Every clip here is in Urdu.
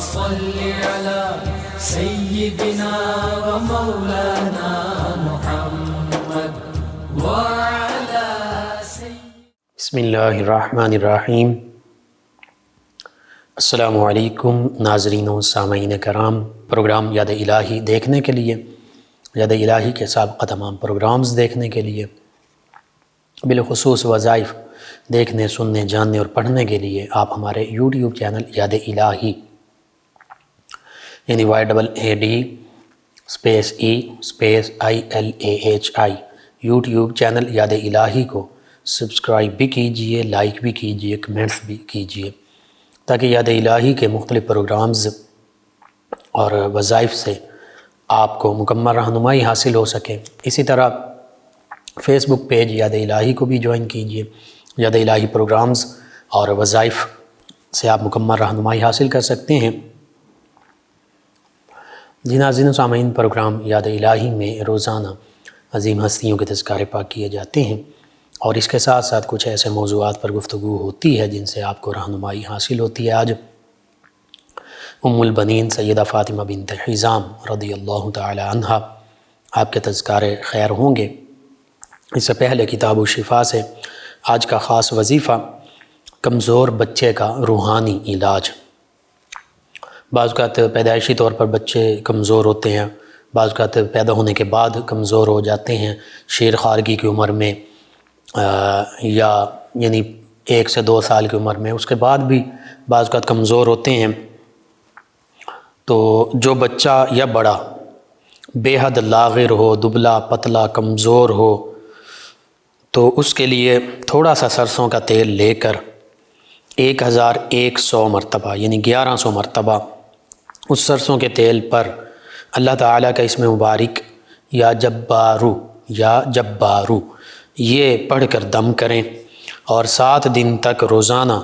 صل على سيدنا ومولانا محمد وعلى بسم اللہ الرحمن الرحیم۔ السلام علیکم ناظرین و سامعین کرام۔ پروگرام یاد الہی دیکھنے کے لیے، یاد الہی کے سابقہ تمام پروگرامز دیکھنے کے لیے، بالخصوص وظائف دیکھنے، سننے، جاننے اور پڑھنے کے لیے آپ ہمارے یوٹیوب چینل یاد الہی یعنی YAADE_ILAHI یوٹیوب چینل یاد الہی کو سبسکرائب بھی کیجئے، لائک بھی کیجئے، کمنٹس بھی کیجئے، تاکہ یاد الہی کے مختلف پروگرامز اور وظائف سے آپ کو مکمل رہنمائی حاصل ہو سکے۔ اسی طرح فیس بک پیج یاد الہی کو بھی جوائن کیجئے۔ یاد الہی پروگرامز اور وظائف سے آپ مکمل رہنمائی حاصل کر سکتے ہیں۔ جی ناظرین و سامعین، پروگرام یاد الہی میں روزانہ عظیم ہستیوں کے تذکارے پاک کیے جاتے ہیں، اور اس کے ساتھ ساتھ کچھ ایسے موضوعات پر گفتگو ہوتی ہے جن سے آپ کو رہنمائی حاصل ہوتی ہے۔ آج ام البنین سیدہ فاطمہ بنت حزام رضی اللہ تعالی عنہا آپ کے تذکارے خیر ہوں گے۔ اس سے پہلے کتاب الشفا سے آج کا خاص وظیفہ کمزور بچے کا روحانی علاج۔ بعض اوقات پیدائشی طور پر بچے کمزور ہوتے ہیں، بعض اوقات پیدا ہونے کے بعد کمزور ہو جاتے ہیں شیر خارگی کی عمر میں، یا یعنی 1 سے 2 سال کی عمر میں، اس کے بعد بھی بعض اوقات کمزور ہوتے ہیں۔ تو جو بچہ یا بڑا بے حد لاغر ہو، دبلا پتلا کمزور ہو، تو اس کے لیے تھوڑا سا سرسوں کا تیل لے کر 1100 مرتبہ یعنی 1100 مرتبہ اس سرسوں کے تیل پر اللہ تعالیٰ کا اسم مبارک یا جبارو یہ پڑھ کر دم کریں، اور 7 دن تک روزانہ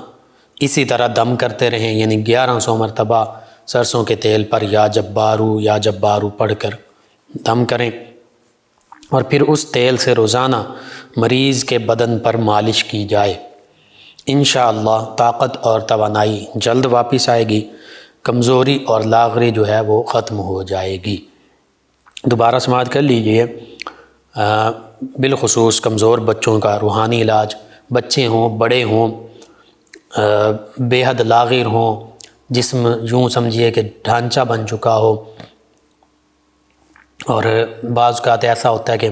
اسی طرح دم کرتے رہیں، یعنی 1100 مرتبہ سرسوں کے تیل پر یا جبارو پڑھ کر دم کریں، اور پھر اس تیل سے روزانہ مریض کے بدن پر مالش کی جائے۔ انشاءاللہ طاقت اور توانائی جلد واپس آئے گی، کمزوری اور لاغری جو ہے وہ ختم ہو جائے گی۔ دوبارہ سماعت کر لیجئے۔ بالخصوص کمزور بچوں کا روحانی علاج، بچے ہوں، بڑے ہوں، بے حد لاغر ہوں، جسم یوں سمجھیے کہ ڈھانچہ بن چکا ہو، اور بعض اوقات ایسا ہوتا ہے کہ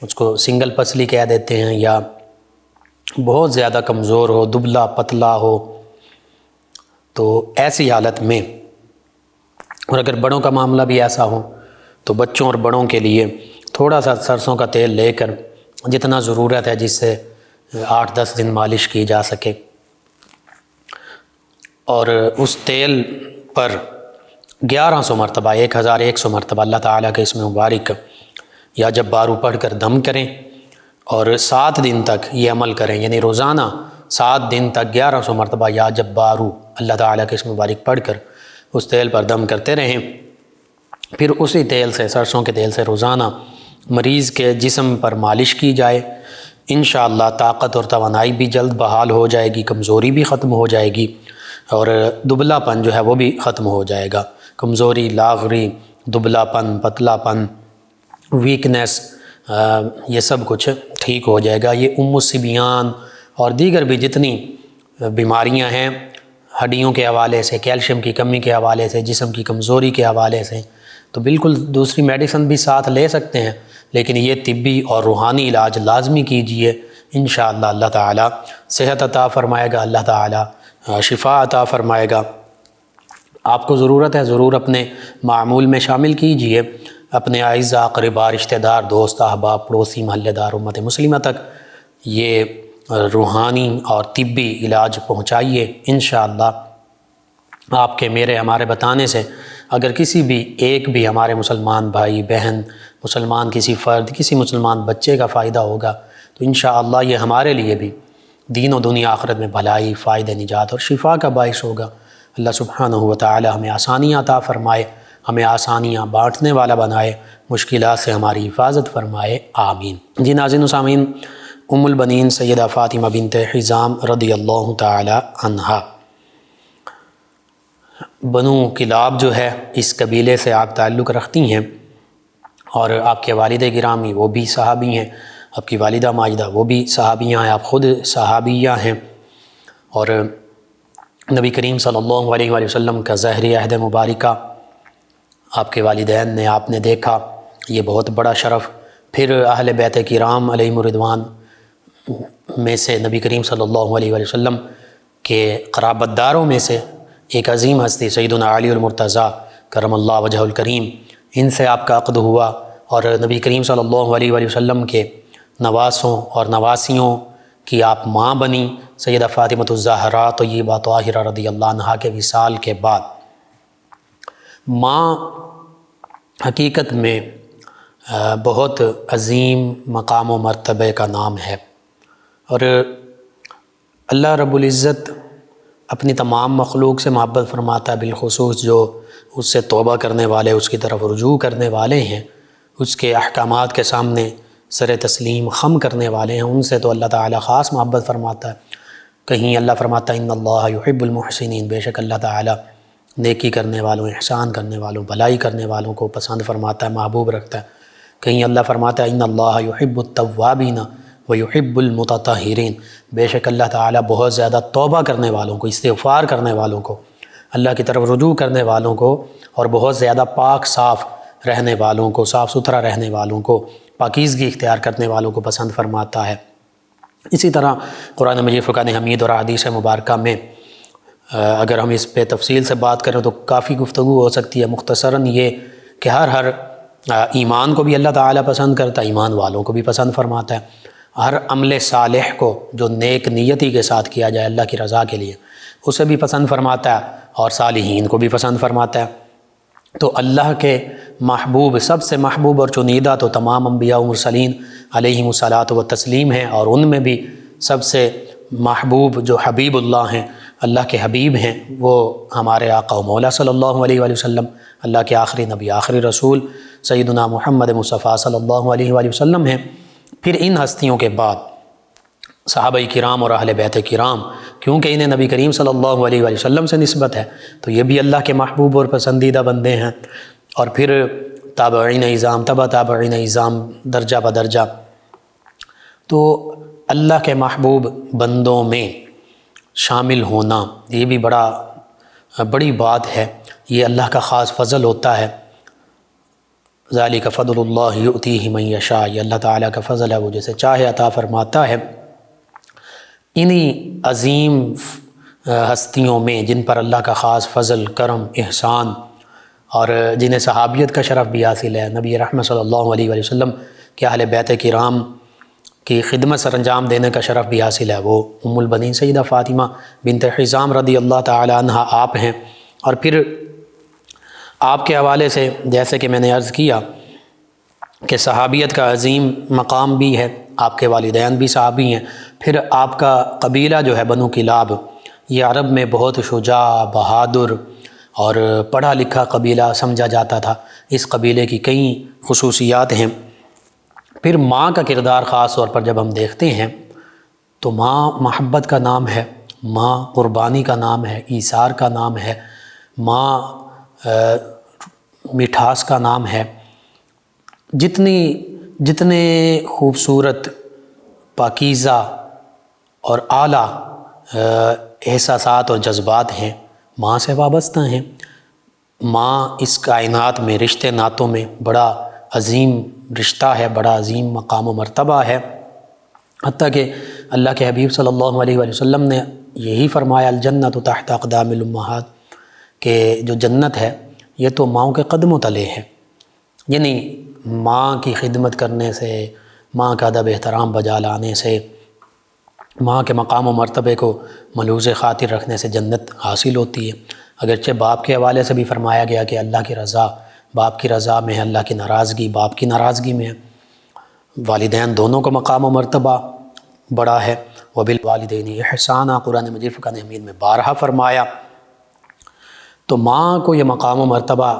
اس کو سنگل پسلی کہہ دیتے ہیں، یا بہت زیادہ کمزور ہو، دبلا پتلا ہو، تو ایسی حالت میں، اور اگر بڑوں کا معاملہ بھی ایسا ہو، تو بچوں اور بڑوں کے لیے تھوڑا سا سرسوں کا تیل لے کر جتنا ضرورت ہے، جس سے 8-10 دن مالش کی جا سکے، اور اس تیل پر 1100 مرتبہ 1100 مرتبہ اللہ تعالیٰ کے اسم مبارک یا جبارو پڑھ کر دم کریں، اور 7 دن تک یہ عمل کریں، یعنی روزانہ 7 دن تک 1100 مرتبہ یا جبارو اللہ تعالیٰ کے اسم مبارک پڑھ کر اس تیل پر دم کرتے رہیں۔ پھر اسی تیل سے، سرسوں کے تیل سے روزانہ مریض کے جسم پر مالش کی جائے۔ انشاءاللہ طاقت اور توانائی بھی جلد بحال ہو جائے گی، کمزوری بھی ختم ہو جائے گی، اور دبلا پن جو ہے وہ بھی ختم ہو جائے گا۔ کمزوری، لاغری، دبلا پن، پتلا پن، ویکنس، یہ سب کچھ ٹھیک ہو جائے گا۔ یہ ام الصبیان اور دیگر بھی جتنی بیماریاں ہیں ہڈیوں کے حوالے سے، کیلشیم کی کمی کے حوالے سے، جسم کی کمزوری کے حوالے سے، تو بالکل دوسری میڈیسن بھی ساتھ لے سکتے ہیں، لیکن یہ طبی اور روحانی علاج لازمی کیجئے۔ انشاءاللہ اللہ تعالیٰ صحت عطا فرمائے گا، اللہ تعالیٰ شفا عطا فرمائے گا۔ آپ کو ضرورت ہے، ضرور اپنے معمول میں شامل کیجئے، اپنے اعزاء، اقرباء، رشتہ دار، دوست، احباب، پڑوسی، محلے دار، امت مسلمہ تک یہ روحانی اور طبی علاج پہنچائیے۔ انشاءاللہ آپ کے، میرے، ہمارے بتانے سے اگر کسی بھی ایک بھی ہمارے مسلمان بھائی بہن، مسلمان کسی فرد، کسی مسلمان بچے کا فائدہ ہوگا، تو انشاءاللہ یہ ہمارے لیے بھی دین و دنیا آخرت میں بھلائی، فائدہ، نجات اور شفا کا باعث ہوگا۔ اللہ سبحانہ و تعالی ہمیں آسانیاں عطا فرمائے، ہمیں آسانیاں بانٹنے والا بنائے، مشکلات سے ہماری حفاظت فرمائے، آمین۔ جی ناظرین و سامعین، ام البنین سیدہ فاطمہ بنت حزام رضی اللہ تعالی عنہا بنو کلاب جو ہے اس قبیلے سے آپ تعلق رکھتی ہیں، اور آپ کے والد گرامی وہ بھی صحابی ہیں، آپ کی والدہ ماجدہ وہ بھی صحابیاں ہیں، آپ خود صحابیہ ہیں، اور نبی کریم صلی اللہ علیہ وآلہ وسلم کا ظاہری عہد مبارکہ آپ کے والدین نے آپ نے دیکھا، یہ بہت بڑا شرف۔ پھر اہل بیت کرام علیہم الرضوان میں سے نبی کریم صلی اللہ علیہ وآلہ وسلم کے قرابت داروں میں سے ایک عظیم ہستی سیدنا علی المرتضیٰ کرم اللہ وجہ الکریم، ان سے آپ کا عقد ہوا، اور نبی کریم صلی اللہ علیہ وآلہ وسلم کے نواسوں اور نواسیوں کی آپ ماں بنی سیدہ فاطمۃ الزہراء طیبہ طاہرہ رضی اللہ عنہا کے وصال کے بعد۔ ماں حقیقت میں بہت عظیم مقام و مرتبے کا نام ہے، اور اللہ رب العزت اپنی تمام مخلوق سے محبت فرماتا ہے، بالخصوص جو اس سے توبہ کرنے والے، اس کی طرف رجوع کرنے والے ہیں، اس کے احکامات کے سامنے سر تسلیم خم کرنے والے ہیں، ان سے تو اللہ تعالیٰ خاص محبت فرماتا ہے۔ کہیں اللہ فرماتا ہے ان اللہ یحب المحسنین، بے شک اللہ تعالیٰ نیکی کرنے والوں، احسان کرنے والوں، بھلائی کرنے والوں کو پسند فرماتا ہے، محبوب رکھتا ہے۔ کہیں اللہ فرماتا ہے ان اللہ یحب التوابین ویحب المتطہرین، بے شک اللہ تعالیٰ بہت زیادہ توبہ کرنے والوں کو، استغفار کرنے والوں کو، اللہ کی طرف رجوع کرنے والوں کو، اور بہت زیادہ پاک صاف رہنے والوں کو، صاف ستھرا رہنے والوں کو، پاکیزگی اختیار کرنے والوں کو پسند فرماتا ہے۔ اسی طرح قرآن مجید، فرقان حمید اور احادیث مبارکہ میں اگر ہم اس پہ تفصیل سے بات کریں تو کافی گفتگو ہو سکتی ہے۔ مختصراً یہ کہ ہر ایمان کو بھی اللہ تعالیٰ پسند کرتا ہے، ایمان والوں کو بھی پسند فرماتا ہے۔ ہر عمل صالح کو جو نیک نیتی کے ساتھ کیا جائے اللہ کی رضا کے لیے، اسے بھی پسند فرماتا ہے، اور صالحین کو بھی پسند فرماتا ہے۔ تو اللہ کے محبوب، سب سے محبوب اور چنیدہ تو تمام انبیاء و مرسلین علیہم الصلاۃ و تسلیم ہیں، اور ان میں بھی سب سے محبوب جو حبیب اللہ ہیں، اللہ کے حبیب ہیں، وہ ہمارے آقا و مولا صلی اللہ علیہ وآلہ وسلم، اللہ کے آخری نبی، آخری رسول سیدنا محمد مصطفیٰ صلی اللہ علیہ وآلہ وسلم ہیں۔ پھر ان ہستیوں کے بعد صحابہ کرام اور اہل بیت کرام، کیونکہ انہیں نبی کریم صلی اللہ علیہ وآلہ وسلم سے نسبت ہے، تو یہ بھی اللہ کے محبوب اور پسندیدہ بندے ہیں۔ اور پھر تابعین اعظام، تبع تابعین اعظام، درجہ بدرجہ۔ تو اللہ کے محبوب بندوں میں شامل ہونا یہ بھی بڑی بات ہے، یہ اللہ کا خاص فضل ہوتا ہے۔ ذالک فضل اللہ یؤتیہ من یشاء، یہ اللہ تعالیٰ کا فضل ہے، وہ جسے چاہے عطا فرماتا ہے۔ انہی عظیم ہستیوں میں جن پر اللہ کا خاص فضل، کرم، احسان، اور جنہیں صحابیت کا شرف بھی حاصل ہے، نبی رحمت صلی اللہ علیہ وآلہ وسلم کے اہل بیت کرام کی خدمت سر انجام دینے کا شرف بھی حاصل ہے، وہ ام البنین سیدہ فاطمہ بنت حزام رضی اللہ تعالی عنہ آپ ہیں۔ اور پھر آپ کے حوالے سے جیسے کہ میں نے عرض کیا کہ صحابیت کا عظیم مقام بھی ہے، آپ کے والدین بھی صحابی ہیں۔ پھر آپ کا قبیلہ جو ہے بنو کلاب، یہ عرب میں بہت شجاع، بہادر اور پڑھا لکھا قبیلہ سمجھا جاتا تھا۔ اس قبیلے کی کئی خصوصیات ہیں۔ پھر ماں کا کردار خاص طور پر جب ہم دیکھتے ہیں تو ماں محبت کا نام ہے، ماں قربانی کا نام ہے، ایثار کا نام ہے، ماں مٹھاس کا نام ہے۔ جتنے خوبصورت، پاکیزہ اور اعلیٰ احساسات اور جذبات ہیں ماں سے وابستہ ہیں۔ ماں اس کائنات میں رشتے ناتوں میں بڑا عظیم رشتہ ہے، بڑا عظیم مقام و مرتبہ ہے، حتیٰ کہ اللہ کے حبیب صلی اللہ علیہ وآلہ وسلم نے یہی فرمایا الجنت تحت اقدام الامہات، کہ جو جنت ہے یہ تو ماؤں کے قدموں تلے ہے۔ یعنی ماں کی خدمت کرنے سے، ماں کا ادب احترام بجا لانے سے، ماں کے مقام و مرتبے کو ملحوظ خاطر رکھنے سے جنت حاصل ہوتی ہے۔ اگرچہ باپ کے حوالے سے بھی فرمایا گیا کہ اللہ کی رضا، باپ کی رضا میں ہے، اللہ کی ناراضگی باپ کی ناراضگی میں ہے۔ والدین دونوں کو مقام و مرتبہ بڑا ہے۔ وبالوالدین احسانا، قرآن مجید فرقان حمید میں بارہا فرمایا۔ تو ماں کو یہ مقام و مرتبہ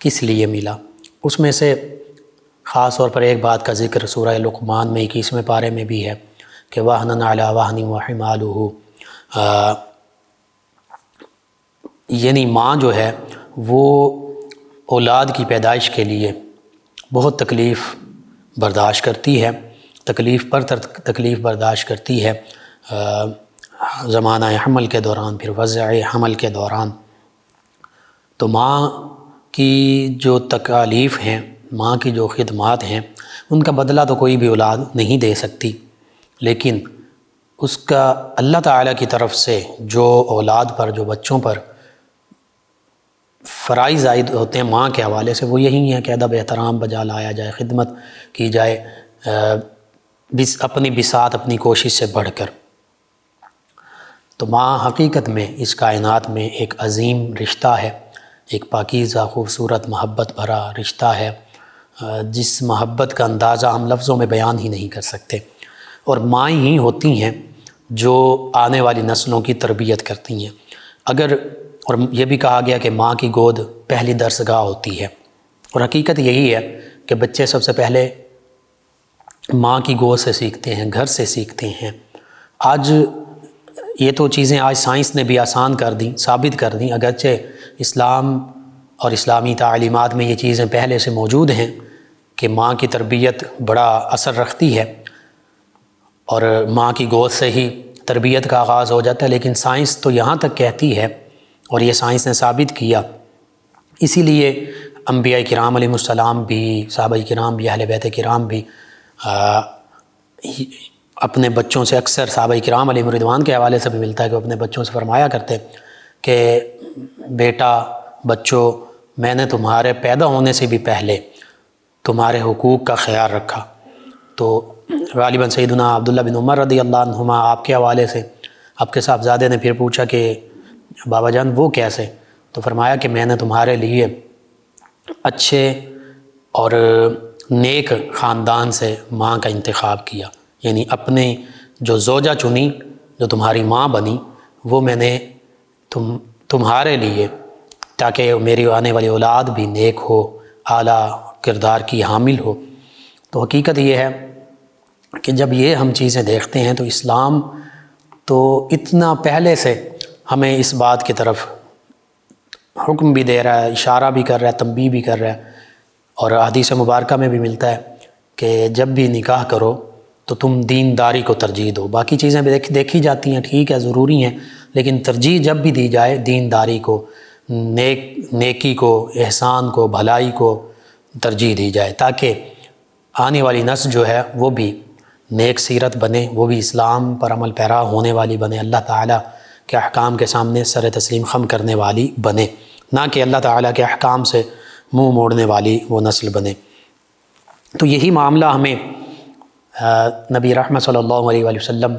کس لیے ملا؟ اس میں سے خاص طور پر ایک بات کا ذکر سورہ لقمان میں 21ویں پارے میں بھی ہے کہ وَهْنًا عَلَىٰ وَهْنٍ وَحِمَالُهُ، یعنی ماں جو ہے وہ اولاد کی پیدائش کے لیے بہت تکلیف برداشت کرتی ہے، تکلیف پر تکلیف برداشت کرتی ہے زمانہ حمل کے دوران، پھر وضع حمل کے دوران۔ تو ماں کی جو تکالیف ہیں، ماں کی جو خدمات ہیں، ان کا بدلہ تو کوئی بھی اولاد نہیں دے سکتی، لیکن اس کا اللہ تعالیٰ کی طرف سے جو اولاد پر، جو بچوں پر فرائض عائد ہوتے ہیں ماں کے حوالے سے، وہ یہی ہیں کہ ادب احترام بجا لایا جائے، خدمت کی جائے اپنی بساط، اپنی کوشش سے بڑھ کر۔ تو ماں حقیقت میں اس کائنات میں ایک عظیم رشتہ ہے، ایک پاکیزہ خوبصورت محبت بھرا رشتہ ہے، جس محبت کا اندازہ ہم لفظوں میں بیان ہی نہیں کر سکتے۔ اور مائیں ہی ہوتی ہیں جو آنے والی نسلوں کی تربیت کرتی ہیں۔ اور یہ بھی کہا گیا کہ ماں کی گود پہلی درسگاہ ہوتی ہے، اور حقیقت یہی ہے کہ بچے سب سے پہلے ماں کی گود سے سیکھتے ہیں، گھر سے سیکھتے ہیں۔ آج یہ تو چیزیں آج سائنس نے بھی آسان کر دیں، ثابت کر دیں، اگرچہ اسلام اور اسلامی تعلیمات میں یہ چیزیں پہلے سے موجود ہیں کہ ماں کی تربیت بڑا اثر رکھتی ہے اور ماں کی گود سے ہی تربیت کا آغاز ہو جاتا ہے، لیکن سائنس تو یہاں تک کہتی ہے، اور یہ سائنس نے ثابت کیا، اسی لیے انبیاء کرام علیہ السلام بھی، صحابہ کرام بھی، اہل بیت کرام بھی اپنے بچوں سے اکثر، صحابہ کرام علیہ رضوان کے حوالے سے بھی ملتا ہے کہ وہ اپنے بچوں سے فرمایا کرتے کہ بیٹا، بچوں، میں نے تمہارے پیدا ہونے سے بھی پہلے تمہارے حقوق کا خیال رکھا۔ تو غالباً سیدنا عبداللہ بن عمر رضی اللہ عنہما آپ کے حوالے سے، آپ کے صاحبزادے نے پھر پوچھا کہ بابا جان وہ کیسے؟ تو فرمایا کہ میں نے تمہارے لیے اچھے اور نیک خاندان سے ماں کا انتخاب کیا، یعنی اپنی جو زوجہ چنی، جو تمہاری ماں بنی، وہ میں نے تمہارے لیے، تاکہ میری آنے والی اولاد بھی نیک ہو، اعلیٰ کردار کی حامل ہو۔ تو حقیقت یہ ہے کہ جب یہ ہم چیزیں دیکھتے ہیں تو اسلام تو اتنا پہلے سے ہمیں اس بات کی طرف حکم بھی دے رہا ہے، اشارہ بھی کر رہا ہے، تنبیہ بھی کر رہا ہے، اور حدیث مبارکہ میں بھی ملتا ہے کہ جب بھی نکاح کرو تو تم دینداری کو ترجیح دو۔ باقی چیزیں بھی دیکھی جاتی ہیں، ٹھیک ہے، ضروری ہیں، لیکن ترجیح جب بھی دی جائے دینداری کو، نیکی کو، احسان کو، بھلائی کو ترجیح دی جائے، تاکہ آنے والی نسل جو ہے وہ بھی نیک سیرت بنے، وہ بھی اسلام پر عمل پیرا ہونے والی بنے، اللہ تعالیٰ کے احکام کے سامنے سر تسلیم خم کرنے والی بنے، نہ کہ اللہ تعالیٰ کے احکام سے منہ موڑنے والی وہ نسل بنے۔ تو یہی معاملہ ہمیں نبی رحمت صلی اللہ علیہ وآلہ وسلم،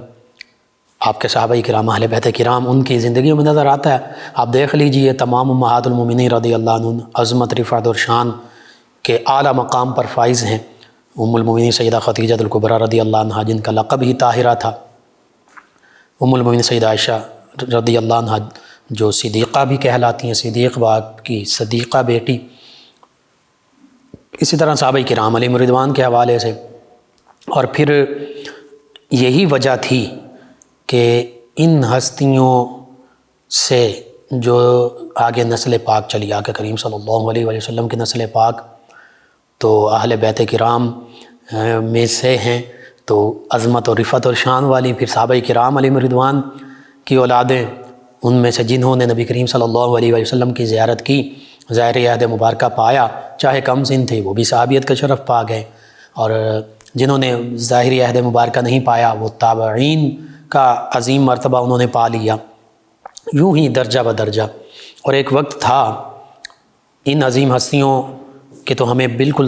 آپ کے صحابہ کرام، اہل بیت کرام، ان کی زندگیوں میں نظر آتا ہے۔ آپ دیکھ لیجئے تمام امہات المومنین رضی اللہ عنہ عظمت، رفعت اور شان کے اعلیٰ مقام پر فائز ہیں۔ ام المومنین سیدہ خدیجہ الکبریٰ رضی اللہ عنہ، جن کا لقب ہی طاہرہ تھا، ام المومنین سیدہ عائشہ رضی اللہ عنہ جو صدیقہ بھی کہلاتی ہیں، صدیق باپ کی صدیقہ بیٹی، اسی طرح صحابہ کرام علیہ رضوان کے حوالے سے۔ اور پھر یہی وجہ تھی کہ ان ہستیوں سے جو آگے نسل پاک چلی، آقا کریم صلی اللہ علیہ وآلہ وسلم کی نسل پاک تو اہل بیت کرام میں سے ہیں، تو عظمت اور رفعت اور شان والی پھر صحابہ کرام علیہ رضوان کی اولادیں، ان میں سے جنہوں نے نبی کریم صلی اللہ علیہ وآلہ وسلم کی زیارت کی، ظاہر عہد مبارکہ پایا، چاہے کم سن تھے وہ بھی صحابیت کا شرف پا گئے، اور جنہوں نے ظاہری عہد مبارکہ نہیں پایا وہ تابعین کا عظیم مرتبہ انہوں نے پا لیا، یوں ہی درجہ بدرجہ۔ اور ایک وقت تھا ان عظیم ہستیوں کہ تو ہمیں بالکل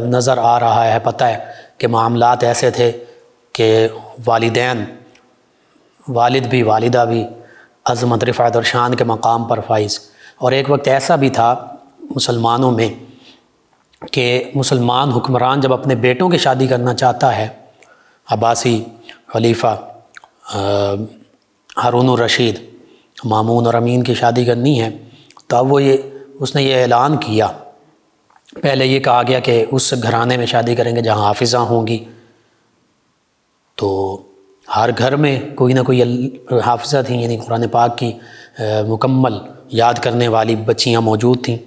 نظر آ رہا ہے، پتہ ہے کہ معاملات ایسے تھے کہ والدین، والد بھی والدہ بھی عظمت، رفعت اور شان کے مقام پر فائز۔ اور ایک وقت ایسا بھی تھا مسلمانوں میں کہ مسلمان حکمران جب اپنے بیٹوں کی شادی کرنا چاہتا ہے، عباسی خلیفہ ہارون الرشید، مامون اور امین کی شادی کرنی ہے، تو اب اس نے یہ اعلان کیا، پہلے یہ کہا گیا کہ اس گھرانے میں شادی کریں گے جہاں حافظہ ہوں گی، تو ہر گھر میں کوئی نہ کوئی حافظہ تھیں، یعنی قرآن پاک کی مکمل یاد کرنے والی بچیاں موجود تھیں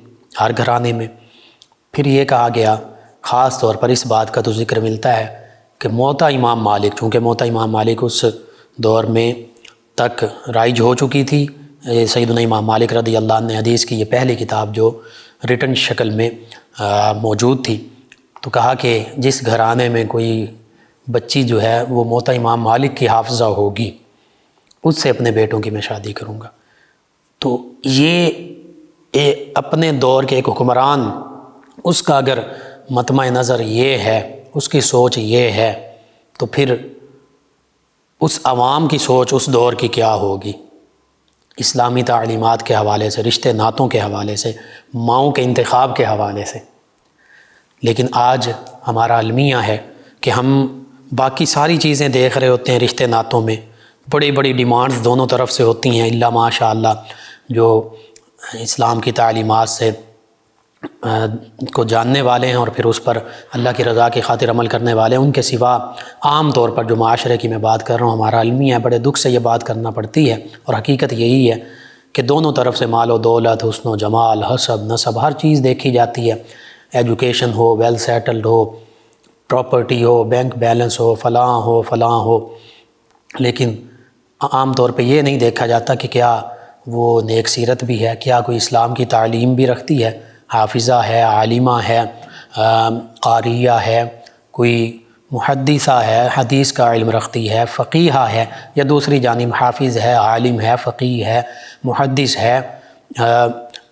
ہر گھرانے میں۔ پھر یہ کہا گیا، خاص طور پر اس بات کا تو ذکر ملتا ہے کہ موطا امام مالک، چونکہ موطا امام مالک اس دور میں تک رائج ہو چکی تھی، سیدنا امام مالک رضی اللہ عنہ نے حدیث کی یہ پہلی کتاب جو ریٹن شکل میں موجود تھی، تو کہا کہ جس گھرانے میں کوئی بچی جو ہے وہ موطا امام مالک کی حافظہ ہوگی، اس سے اپنے بیٹوں کی میں شادی کروں گا۔ تو یہ اپنے دور کے ایک حکمران، اس کا اگر مطمع نظر یہ ہے، اس کی سوچ یہ ہے، تو پھر اس عوام کی سوچ اس دور کی کیا ہوگی؟ اسلامی تعلیمات کے حوالے سے، رشتے ناتوں کے حوالے سے، ماؤں کے انتخاب کے حوالے سے۔ لیکن آج ہمارا المیہ ہے کہ ہم باقی ساری چیزیں دیکھ رہے ہوتے ہیں، رشتے ناتوں میں بڑی بڑی ڈیمانڈز دونوں طرف سے ہوتی ہیں، الا ماشاء اللہ جو اسلام کی تعلیمات سے کو جاننے والے ہیں اور پھر اس پر اللہ کی رضا کی خاطر عمل کرنے والے ہیں، ان کے سوا عام طور پر جو معاشرے کی میں بات کر رہا ہوں، ہمارا المیہ ہے، بڑے دکھ سے یہ بات کرنا پڑتی ہے، اور حقیقت یہی ہے کہ دونوں طرف سے مال و دولت، حسن و جمال، حسب نسب، ہر چیز دیکھی جاتی ہے، ایجوکیشن ہو، ویل سیٹلڈ ہو، پراپرٹی ہو، بینک بیلنس ہو، فلاں ہو، لیکن عام طور پہ یہ نہیں دیکھا جاتا کہ کیا وہ نیک سیرت بھی ہے، کیا کوئی اسلام کی تعلیم بھی رکھتی ہے، حافظہ ہے، عالمہ ہے، قاریہ ہے، کوئی محدثہ ہے، حدیث کا علم رکھتی ہے، فقیہہ ہے، یا دوسری جانب حافظ ہے، عالم ہے، فقیہ ہے، محدث ہے،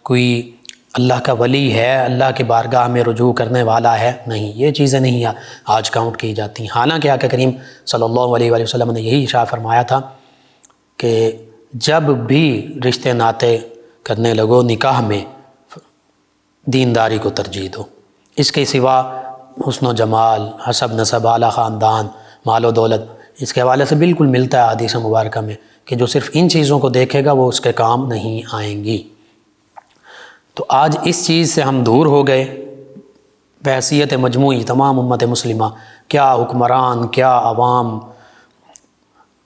کوئی اللہ کا ولی ہے، اللہ کی بارگاہ میں رجوع کرنے والا ہے؟ نہیں، یہ چیزیں نہیں آج کاؤنٹ کی جاتی۔ حالانکہ آقا کریم صلی اللہ علیہ وآلہ وسلم نے یہی ارشاد فرمایا تھا کہ جب بھی رشتے ناتے کرنے لگو، نکاح میں دینداری کو ترجیح دو، اس کے سوا حسن و جمال، حسب نسب، اعلیٰ خاندان، مال و دولت، اس کے حوالے سے بالکل ملتا ہے حدیث مبارکہ میں کہ جو صرف ان چیزوں کو دیکھے گا وہ اس کے کام نہیں آئیں گی۔ تو آج اس چیز سے ہم دور ہو گئے بحیثیت مجموعی تمام امت مسلمہ، کیا حکمران، کیا عوام،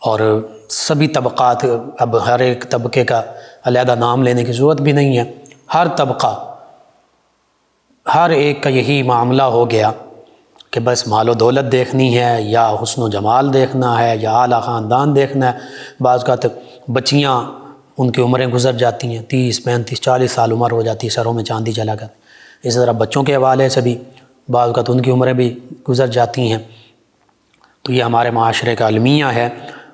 اور سبھی طبقات، اب ہر ایک طبقے کا علیحدہ نام لینے کی ضرورت بھی نہیں ہے، ہر طبقہ، ہر ایک کا یہی معاملہ ہو گیا کہ بس مال و دولت دیکھنی ہے، یا حسن و جمال دیکھنا ہے، یا اعلیٰ خاندان دیکھنا ہے۔ بعض کا بچیاں، ان کی عمریں گزر جاتی ہیں، 30، 35، 40 سال عمر ہو جاتی ہے، سروں میں چاندی چلا کر۔ اسی طرح بچوں کے حوالے سے بھی بعض کا ان کی عمریں بھی گزر جاتی ہیں۔ تو یہ ہمارے معاشرے کا المیہ ہے،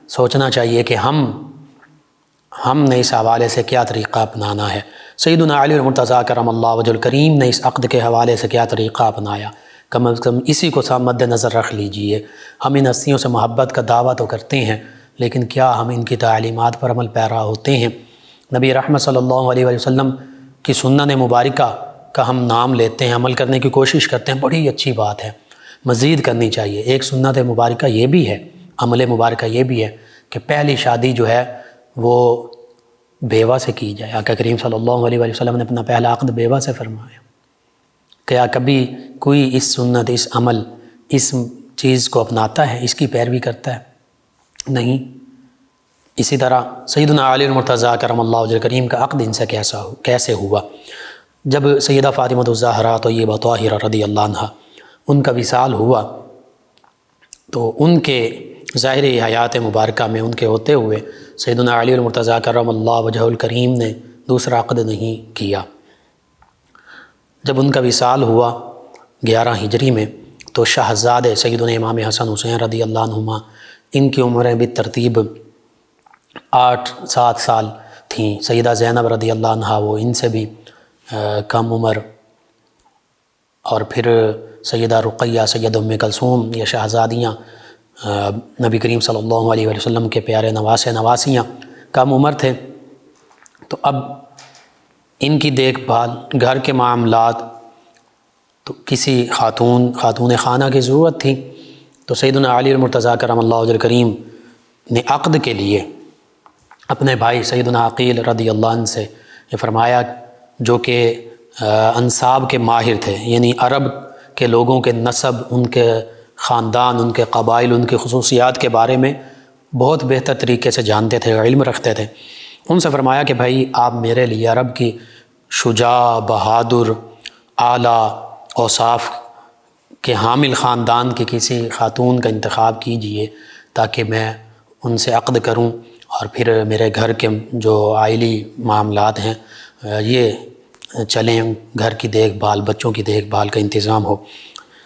سوچنا چاہیے کہ ہم نے اس حوالے سے کیا طریقہ اپنانا ہے۔ سیدنا علی المرتضیٰ کرم اللہ وجہ الکریم نے اس عقد کے حوالے سے کیا طریقہ اپنایا، کم از کم اسی کو مد نظر رکھ لیجئے۔ ہم ان ہستیوں سے محبت کا دعویٰ تو کرتے ہیں، لیکن کیا ہم ان کی تعلیمات پر عمل پیرا ہوتے ہیں؟ نبی رحمت صلی اللہ علیہ وسلم کی سنن مبارکہ کا ہم نام لیتے ہیں، عمل کرنے کی کوشش کرتے ہیں، بڑی اچھی بات ہے، مزید کرنی چاہیے۔ ایک سنت مبارکہ یہ بھی ہے، عمل مبارکہ یہ بھی ہے کہ پہلی شادی جو ہے وہ بیوہ سے کی جائے۔ آقا کریم صلی اللہ علیہ وسلم نے اپنا پہلا عقد بیوہ سے فرمایا۔ کیا کبھی کوئی اس سنت، اس عمل، اس چیز کو اپناتا ہے، اس کی پیروی کرتا ہے؟ نہیں۔ اسی طرح سیدنا علی المرتضیٰ کرم اللہ وجہ الکریم کا عقد ان سے کیسے ہوا؟ جب سیدہ فاطمہ الزہرا طیبہ طاہرہ رضی اللہ عنہ ان کا وصال ہوا، تو ان کے ظاہری حیات مبارکہ میں ان کے ہوتے ہوئے سیدنا علی المرتضیٰ کرم اللہ وجہ الکریم نے دوسرا عقد نہیں کیا۔ جب ان کا وصال ہوا 11 ہجری میں، تو شہزادے سیدنا امام حسن حسین رضی اللہ عنہما، ان کی عمریں بھی ترتیب 8-7 سال تھیں۔ سیدہ زینب رضی اللہ عنہ وہ ان سے بھی کم عمر، اور پھر سیدہ رقیہ، سید ام کلثوم، یہ شہزادیاں نبی کریم صلی اللہ علیہ وسلم کے پیارے نواسے نواسیاں کم عمر تھے۔ تو اب ان کی دیکھ بھال، گھر کے معاملات، تو کسی خاتون خانہ کی ضرورت تھی۔ تو سیدنا علی المرتضیٰ کرم اللہ وجہ الکریم نے عقد کے لیے اپنے بھائی سیدنا عقیل رضی اللہ عنہ سے یہ فرمایا، جو کہ انساب کے ماہر تھے، یعنی عرب کے لوگوں کے نسب، ان کے خاندان، ان کے قبائل، ان کی خصوصیات کے بارے میں بہت بہتر طریقے سے جانتے تھے، علم رکھتے تھے۔ ان سے فرمایا کہ بھائی آپ میرے لیے عرب کی شجاع، بہادر، اعلیٰ اوصاف کے حامل خاندان کی کسی خاتون کا انتخاب کیجئے تاکہ میں ان سے عقد کروں اور پھر میرے گھر کے جو آئلی معاملات ہیں یہ چلیں، گھر کی دیکھ بھال، بچوں کی دیکھ بھال کا انتظام ہو۔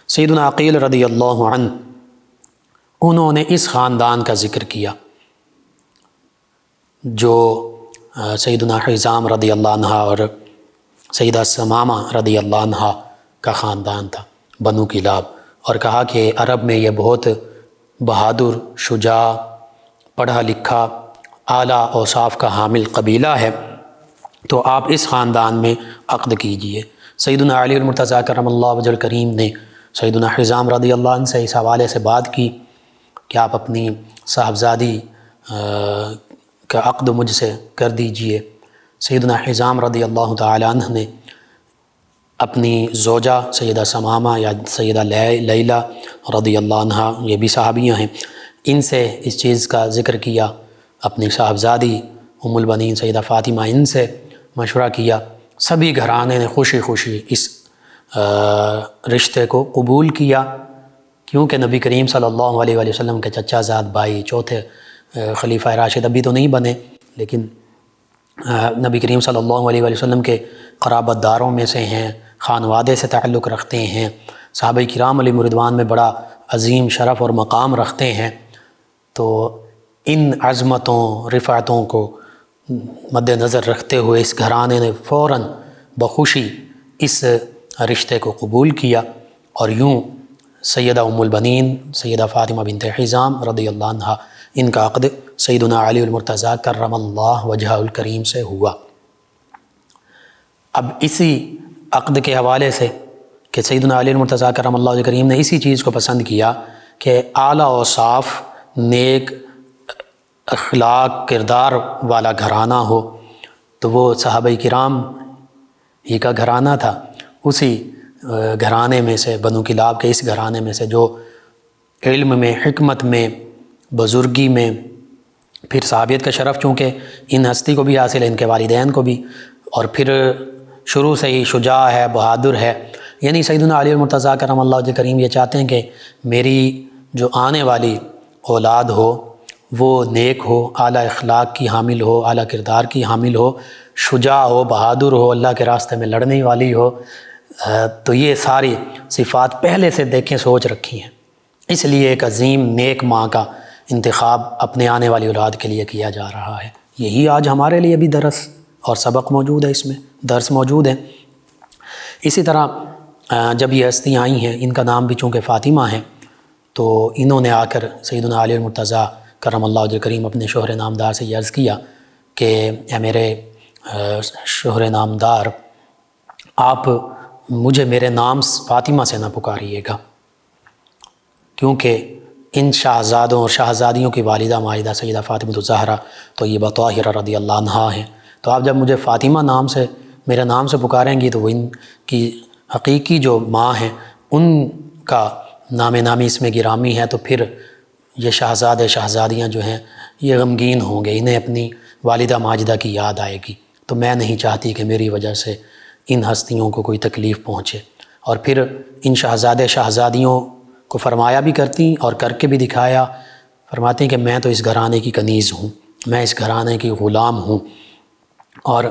سیدنا عقیل رضی اللہ عنہ انہوں نے اس خاندان کا ذکر کیا جو سیدنا حزام رضی اللہ عنہ اور سیدہ ثمامہ رضی اللہ عنہ کا خاندان تھا، بنو کلاب، اور کہا کہ عرب میں یہ بہت بہادر، شجاع، پڑھا لکھا، اعلیٰ اوصاف کا حامل قبیلہ ہے، تو آپ اس خاندان میں عقد کیجئے۔ سیدنا علی المرتضیٰ کرم اللہ وجہ الکریم نے سیدنا حزام رضی اللہ عنہ سے اس حوالے سے بات کی کہ آپ اپنی صاحبزادی کا عقد مجھ سے کر دیجئے۔ سیدنا حزام رضی اللہ تعالی عنہ نے اپنی زوجہ سیدہ ثمامہ یا سیدہ لیلہ رضی اللہ عنہ، یہ بھی صحابیاں ہیں، ان سے اس چیز کا ذکر کیا، اپنی صاحبزادی ام البنین سیدہ فاطمہ ان سے مشورہ کیا۔ سبھی گھرانے نے خوشی خوشی اس رشتے کو قبول کیا، کیونکہ نبی کریم صلی اللہ علیہ وآلہ وسلم کے چچا زاد بھائی، چوتھے خلیفہ راشد ابھی تو نہیں بنے، لیکن نبی کریم صلی اللہ علیہ وآلہ وسلم کے قرابت داروں میں سے ہیں، خانوادے سے تعلق رکھتے ہیں، صحابہ کرام علیہ رضوان میں بڑا عظیم شرف اور مقام رکھتے ہیں، تو ان عظمتوں، رفعتوں کو مد نظر رکھتے ہوئے اس گھرانے نے فوراً بخوشی اس رشتے کو قبول کیا، اور یوں سیدہ ام البنین سیدہ فاطمہ بنت حزام رضی اللہ عنہ ان کا عقد سیدنا علی المرتضیٰ کرم اللہ وجہ الکریم سے ہوا۔ اب اسی عقد کے حوالے سے کہ سیدنا علی المرتضیٰ کرم اللہ وجہ الکریم نے اسی چیز کو پسند کیا کہ اعلیٰ اوصاف، نیک اخلاق، کردار والا گھرانہ ہو، تو وہ صحابہ کرام ہی کا گھرانہ تھا، اسی گھرانے میں سے، بنو کلاب کے اس گھرانے میں سے جو علم میں، حکمت میں، بزرگی میں، پھر صحابیت کا شرف چونکہ ان ہستی کو بھی حاصل ہے، ان کے والدین کو بھی، اور پھر شروع سے ہی شجاع ہے، بہادر ہے، یعنی سیدنا علی المرتضیٰ کرم اللہ وجہ کریم یہ چاہتے ہیں کہ میری جو آنے والی اولاد ہو وہ نیک ہو، اعلیٰ اخلاق کی حامل ہو، اعلیٰ کردار کی حامل ہو، شجاع ہو، بہادر ہو، اللہ کے راستے میں لڑنے والی ہو، تو یہ ساری صفات پہلے سے دیکھیں سوچ رکھی ہیں، اس لیے ایک عظیم نیک ماں کا انتخاب اپنے آنے والی اولاد کے لیے کیا جا رہا ہے۔ یہی آج ہمارے لیے بھی درس اور سبق موجود ہے، اس میں درس موجود ہے۔ اسی طرح جب یہ ہستیاں آئی ہیں، ان کا نام بھی چونکہ فاطمہ ہے، تو انہوں نے آ کر سیدنا علی المرتضیٰ کرم اللہ وجہ کریم اپنے شوہر نامدار سے یہ عرض کیا کہ اے میرے شوہر نامدار، آپ مجھے میرے نام فاطمہ سے نہ پکاریے گا، کیونکہ ان شاہزادوں اور شاہزادیوں کی والدہ ماجدہ سیدہ فاطمہ الزہرا طیبہ طاہرہ رضی اللہ عنہا ہیں، تو آپ جب مجھے فاطمہ نام سے، میرے نام سے پکاریں گی، تو وہ ان کی حقیقی جو ماں ہیں ان کا نام نامی اس میں گرامی ہے، تو پھر یہ شاہزادے شاہزادیاں جو ہیں یہ غمگین ہوں گے، انہیں اپنی والدہ ماجدہ کی یاد آئے گی، تو میں نہیں چاہتی کہ میری وجہ سے ان ہستیوں کو کوئی تکلیف پہنچے۔ اور پھر ان شاہزادے شاہزادیوں کو فرمایا بھی کرتی اور کر کے بھی دکھایا، فرماتے ہیں کہ میں تو اس گھرانے کی کنیز ہوں، میں اس گھرانے کی غلام ہوں، اور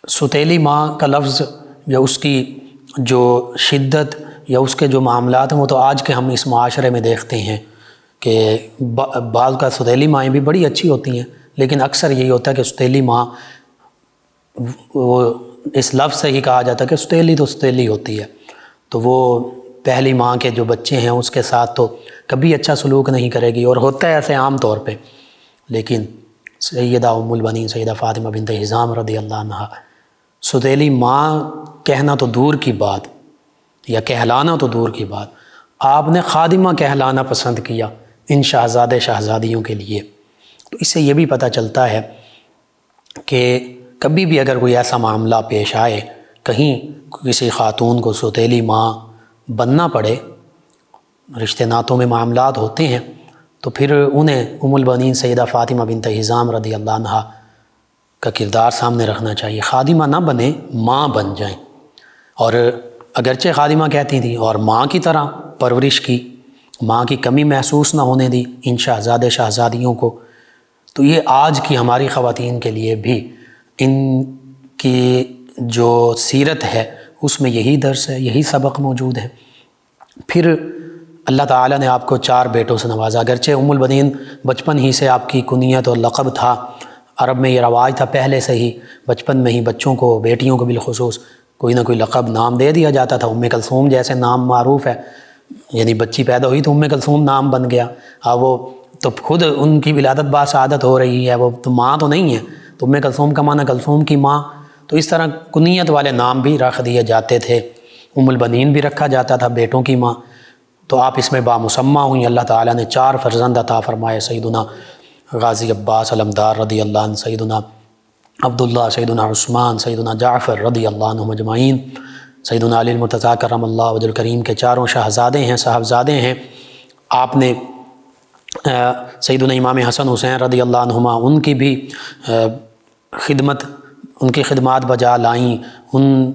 ستیلی ماں کا لفظ یا اس کی جو شدت یا اس کے جو معاملات ہیں وہ تو آج کے ہم اس معاشرے میں دیکھتے ہیں کہ بعض کا ستیلی مائیں بھی بڑی اچھی ہوتی ہیں، لیکن اکثر یہی ہوتا ہے کہ ستیلی ماں، وہ اس لفظ سے ہی کہا جاتا ہے کہ ستیلی تو ستیلی ہوتی ہے، تو وہ پہلی ماں کے جو بچے ہیں اس کے ساتھ تو کبھی اچھا سلوک نہیں کرے گی، اور ہوتا ہے ایسے عام طور پہ، لیکن سیدہ ام البنین سیدہ فاطمہ بنت حزام رضی اللہ عنہ ستیلی ماں کہنا تو دور کی بات، یا کہلانا تو دور کی بات، آپ نے خادمہ کہلانا پسند کیا ان شاہزادے شاہزادیوں کے لیے۔ تو اس سے یہ بھی پتہ چلتا ہے کہ کبھی بھی اگر کوئی ایسا معاملہ پیش آئے، کہیں کسی خاتون کو ستیلی ماں بننا پڑے، رشتے ناتوں میں معاملات ہوتے ہیں، تو پھر انہیں ام البنین سیدہ فاطمہ بنت حزام رضی اللہ عنہ کا کردار سامنے رکھنا چاہیے. خادمہ نہ بنے، ماں بن جائیں. اور اگرچہ خادمہ کہتی تھیں اور ماں کی طرح پرورش کی، ماں کی کمی محسوس نہ ہونے دی ان شہزادے شہزادیوں کو. تو یہ آج کی ہماری خواتین کے لیے بھی ان کی جو سیرت ہے اس میں یہی درس ہے، یہی سبق موجود ہے. پھر اللہ تعالیٰ نے آپ کو 4 بیٹوں سے نوازا. اگرچہ ام البنین بچپن ہی سے آپ کی کنیت اور لقب تھا، عرب میں یہ رواج تھا پہلے سے ہی، بچپن میں ہی بچوں کو، بیٹیوں کو بالخصوص کوئی نہ کوئی لقب نام دے دیا جاتا تھا. ام کلثوم جیسے نام معروف ہے، یعنی بچی پیدا ہوئی تو ام کلثوم نام بن گیا. وہ تو خود ان کی ولادت باسعادت ہو رہی ہے، وہ تو ماں تو نہیں ہے، تو ام کلثوم کا معنی کلثوم کی ماں. تو اس طرح کنیت والے نام بھی رکھ دیے جاتے تھے. ام البنین بھی رکھا جاتا تھا، بیٹوں کی ماں. تو آپ اس میں بامسمہ ہوئیں. اللہ تعالیٰ نے 4 فرزند عطا فرمائے، سیدنا غازی عباس علمدار رضی اللہ عنہ، سیدنا عبداللہ، سیدنا عثمان، سیدنا جعفر رضی اللہ عنہم اجمعین، سیدنا علی المرتضیٰ کرم اللہ وجہ الکریم کے 4 شہزادے ہیں، صاحبزادے ہیں. آپ نے سیدنا امام حسن حسین رضی اللہ عنہما ان کی بھی خدمت، ان کی خدمات بجا لائیں. ان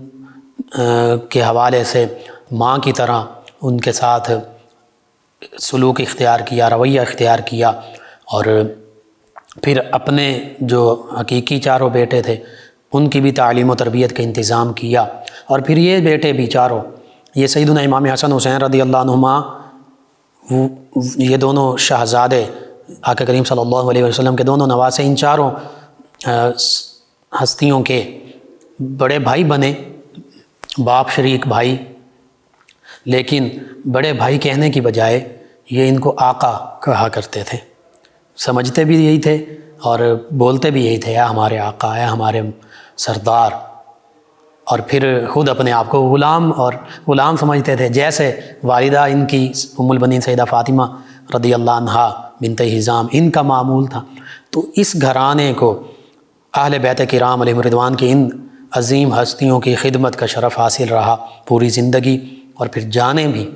کے حوالے سے ماں کی طرح ان کے ساتھ سلوک اختیار کیا، رویہ اختیار کیا. اور پھر اپنے جو حقیقی 4 بیٹے تھے ان کی بھی تعلیم و تربیت کا انتظام کیا. اور پھر یہ بیٹے بھی 4، یہ سیدنا امام حسن حسین رضی اللہ عنہما، یہ دونوں شہزادے آقا کریم صلی اللہ علیہ وسلم کے دونوں نواسے، ان 4 ہستیوں کے بڑے بھائی بنے، باپ شریک بھائی. لیکن بڑے بھائی کہنے کی بجائے یہ ان کو آقا کہا کرتے تھے. سمجھتے بھی یہی تھے اور بولتے بھی یہی تھے، اے ہمارے آقا، اے ہمارے سردار. اور پھر خود اپنے آپ کو غلام سمجھتے تھے، جیسے والدہ ان کی ام البنین سیدہ فاطمہ رضی اللہ عنہا بنت حزام ان کا معمول تھا. تو اس گھرانے کو اہل بیت کرام علیہم رضوان کی ان عظیم ہستیوں کی خدمت کا شرف حاصل رہا پوری زندگی، اور پھر جانیں بھی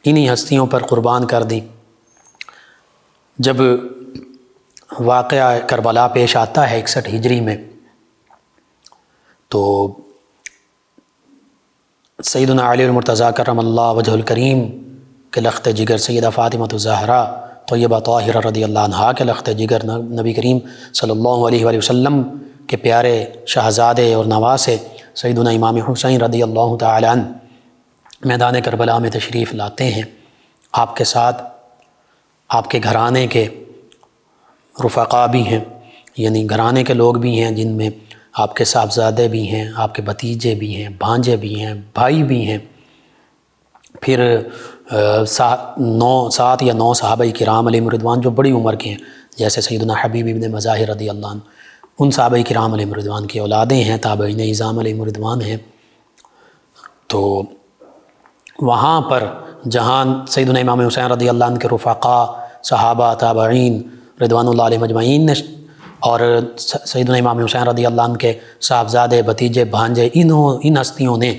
انہی ہستیوں پر قربان کر دی. جب واقعہ کربلا پیش آتا ہے 61 ہجری میں، تو سیدنا علی المرتضیٰ کرم اللہ وجہ الکریم کے لخت جگر، سیدہ فاطمہ الزہرا طیبہ طاہرہ رضی اللہ عنہا کے لخت جگر، نبی کریم صلی اللہ علیہ وآلہ وسلم کے پیارے شہزادے اور نواسے سیدنا امام حسین رضی اللہ تعالی عنہ میدان کربلا میں تشریف لاتے ہیں. آپ کے ساتھ آپ کے گھرانے کے رفقا بھی ہیں، یعنی گھرانے کے لوگ بھی ہیں، جن میں آپ کے صاحبزادے بھی ہیں، آپ کے بھتیجے بھی ہیں، بھانجے بھی ہیں، بھائی بھی ہیں. پھر 7 یا 9 صحابہ کرام علیہم رضوان جو بڑی عمر کے ہیں، جیسے سیدنا حبیب ابن مظاہر رضی اللہ عنہ، ان صحابہ کرام علیہم رضوان کی اولادیں ہیں، تابعین اعظام علیہم رضوان ہیں. تو وہاں پر جہاں سیدنا امام حسین رضی اللہ عنہ کے رفقا، صحابہ، تابعین رضوان اللہ علیہم اجمعین نے، اور سیدنا امام حسین رضی اللہ عنہ کے صاحبزادے، بھتیجے، بھانجے، ان ہستیوں نے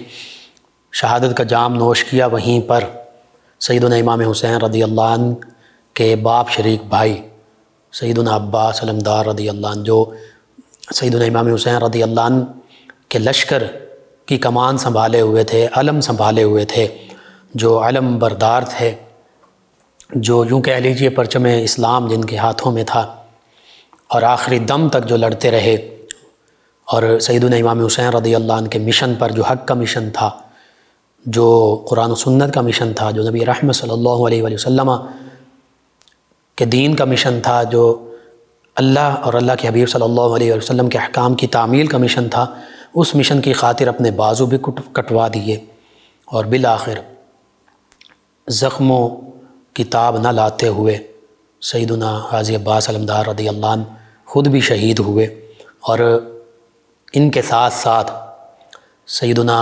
شہادت کا جام نوش کیا. وہیں پر سیدنا امام حسین رضی اللہ عنہ کے باپ شریک بھائی سیدنا عباس علمدار رضی اللہ عنہ، جو سیدنا امام حسین رضی اللہ عنہ کے لشکر کی کمان سنبھالے ہوئے تھے، علم سنبھالے ہوئے تھے، جو علم بردار تھے، جو یوں کہہ لیجیے پرچم اسلام جن کے ہاتھوں میں تھا، اور آخری دم تک جو لڑتے رہے. اور سیدنا امام حسین رضی اللہ عنہ کے مشن پر، جو حق کا مشن تھا، جو قرآن و سنت کا مشن تھا، جو نبی رحمت صلی اللہ علیہ وآلہ وسلم کے دین کا مشن تھا، جو اللہ اور اللہ کے حبیب صلی اللہ علیہ وسلم کے احکام کی تعمیل کا مشن تھا، اس مشن کی خاطر اپنے بازو بھی کٹوا دیے. اور بالآخر زخموں کی تاب نہ لاتے ہوئے سیدنا غازی عباس علمدار رضی اللہ عنہ خود بھی شہید ہوئے. اور ان کے ساتھ ساتھ سیدنا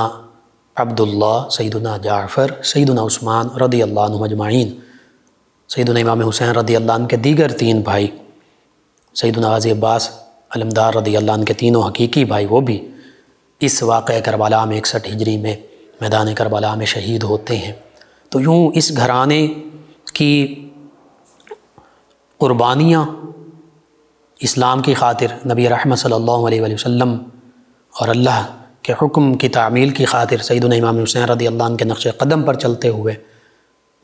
عبداللہ، سیدنا جعفر، سیدنا عثمان رضی اللہ عنہم اجمعین، سیدنا امام حسین رضی اللہ عنہ کے دیگر 3 بھائی، سیدنا غازی عباس علمدار رضی اللہ عنہ کے تینوں حقیقی بھائی، وہ بھی اس واقعہ کربلا میں 61 ہجری میں میدان کربلا میں شہید ہوتے ہیں. تو یوں اس گھرانے کی قربانیاں اسلام کی خاطر، نبی رحمت صلی اللہ علیہ وآلہ وسلم اور اللہ کے حکم کی تعمیل کی خاطر سیدنا امام حسین رضی اللہ عنہ کے نقش قدم پر چلتے ہوئے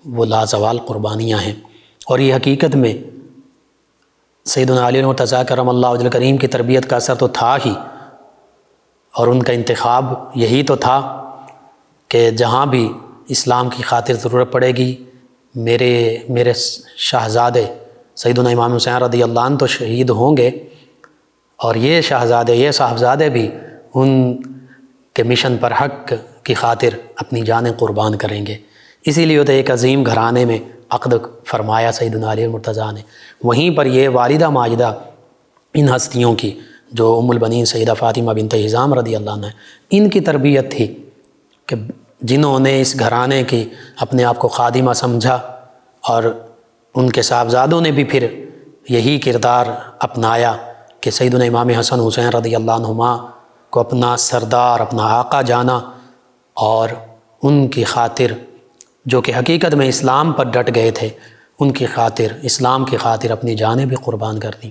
وہ لازوال قربانیاں ہیں۔ اور یہ حقیقت میں سیدنا علی المرتضیٰ کرم اللہ وجہ کریم کی تربیت کا اثر تو تھا ہی، اور ان کا انتخاب یہی تو تھا کہ جہاں بھی اسلام کی خاطر ضرورت پڑے گی، میرے شہزادے سیدنا امام حسین رضی اللہ عنہ تو شہید ہوں گے، اور یہ شہزادے، یہ صاحبزادے بھی ان کے مشن پر حق کی خاطر اپنی جانیں قربان کریں گے۔ اسی لیے تو ایک عظیم گھرانے میں عقد فرمایا سیدنا علی المرتضیٰ نے۔ وہیں پر یہ والدہ ماجدہ ان ہستیوں کی جو ام البنین سیدہ فاطمہ بنت حزام رضی اللہ عنہ، ان کی تربیت تھی کہ جنہوں نے اس گھرانے کی اپنے آپ کو خادمہ سمجھا، اور ان کے صاحبزادوں نے بھی پھر یہی کردار اپنایا کہ سیدنا امام حسن حسین رضی اللہ عنہما کو اپنا سردار، اپنا آقا جانا، اور ان کی خاطر جو کہ حقیقت میں اسلام پر ڈٹ گئے تھے، ان کی خاطر، اسلام کی خاطر اپنی جانیں بھی قربان کر دیں۔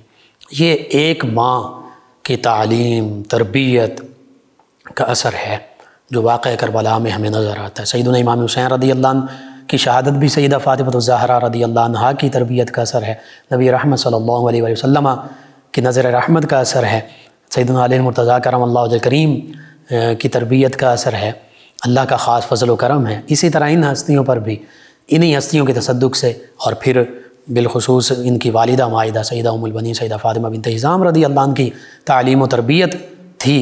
یہ ایک ماں کی تعلیم، تربیت کا اثر ہے جو واقعہ کربلا میں ہمیں نظر آتا ہے۔ سیدنا امام حسین رضی اللہ عنہ کی شہادت بھی سیدہ فاطمہ الزہرا رضی اللہ عنہا کی تربیت کا اثر ہے، نبی رحمت صلی اللہ علیہ وآلہ وسلم کی نظر رحمت کا اثر ہے، سیدنا علی المرتضیٰ کرم اللہ وجہ کریم کی تربیت کا اثر ہے، اللہ کا خاص فضل و کرم ہے۔ اسی طرح ان ہستیوں پر بھی، انہی ہستیوں کے تصدق سے، اور پھر بالخصوص ان کی والدہ ماجدہ سیدہ ام البنین سیدہ فاطمہ بنت حزام رضی اللہ عنہ کی تعلیم و تربیت تھی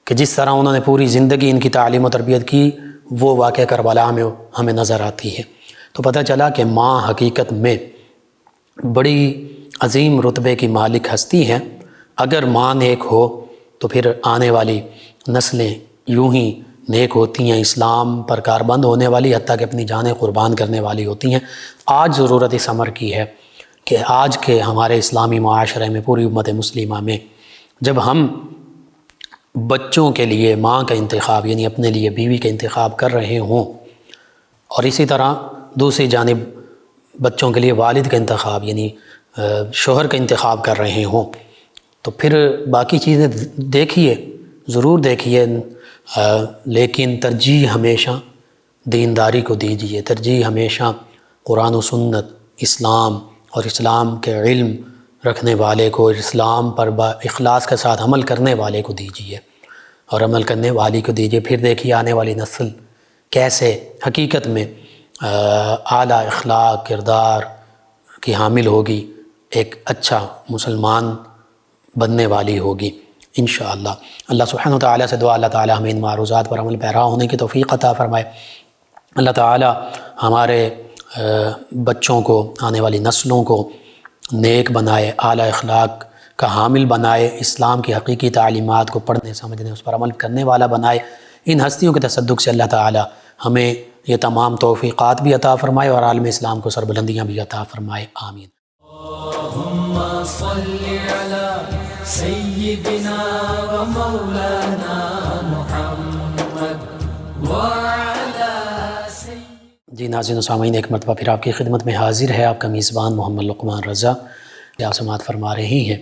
کہ جس طرح انہوں نے پوری زندگی ان کی تعلیم و تربیت کی، وہ واقعہ کربلا میں ہمیں نظر آتی ہے۔ تو پتہ چلا کہ ماں حقیقت میں بڑی عظیم رتبے کی مالک ہستی ہے۔ اگر ماں نیک ہو تو پھر آنے والی نسلیں یوں ہی نیک ہوتی ہیں، اسلام پر کاربند ہونے والی، حتیٰ کہ اپنی جانیں قربان کرنے والی ہوتی ہیں۔ آج ضرورت اس امر کی ہے کہ آج کے ہمارے اسلامی معاشرے میں، پوری امت مسلمہ میں، جب ہم بچوں کے لیے ماں کا انتخاب، یعنی اپنے لیے بیوی کا انتخاب کر رہے ہوں، اور اسی طرح دوسری جانب بچوں کے لیے والد کا انتخاب، یعنی شوہر کا انتخاب کر رہے ہوں، تو پھر باقی چیزیں دیکھیے، ضرور دیکھیے، لیکن ترجیح ہمیشہ دینداری کو دیجیے، ترجیح ہمیشہ قرآن و سنت، اسلام اور اسلام کے علم رکھنے والے کو، اسلام پر با اخلاص کے ساتھ عمل کرنے والے کو دیجیے، اور عمل کرنے والی کو دیجیے۔ پھر دیکھیے آنے والی نسل کیسے حقیقت میں اعلیٰ اخلاق، کردار کی حامل ہوگی، ایک اچھا مسلمان بننے والی ہوگی انشاءاللہ۔ اللہ سبحانہ و تعالیٰ سے دعا، اللہ تعالیٰ ہمیں ان معروضات پر عمل پیرا ہونے کی توفیق عطا فرمائے۔ اللہ تعالیٰ ہمارے بچوں کو، آنے والی نسلوں کو نیک بنائے، اعلیٰ اخلاق کا حامل بنائے، اسلام کی حقیقی تعلیمات کو پڑھنے، سمجھنے، اس پر عمل کرنے والا بنائے۔ ان ہستیوں کے تصدق سے اللہ تعالیٰ ہمیں یہ تمام توفیقات بھی عطا فرمائے اور عالم اسلام کو سربلندیاں بھی عطا فرمائے، آمین۔ اللهم صل على سيدنا ومولانا محمد وعلى جی ناظرین و سامعین، ایک مرتبہ پھر آپ کی خدمت میں حاضر ہے آپ کا میزبان محمد لقمان رضا، آپ سماعت فرما رہے ہیں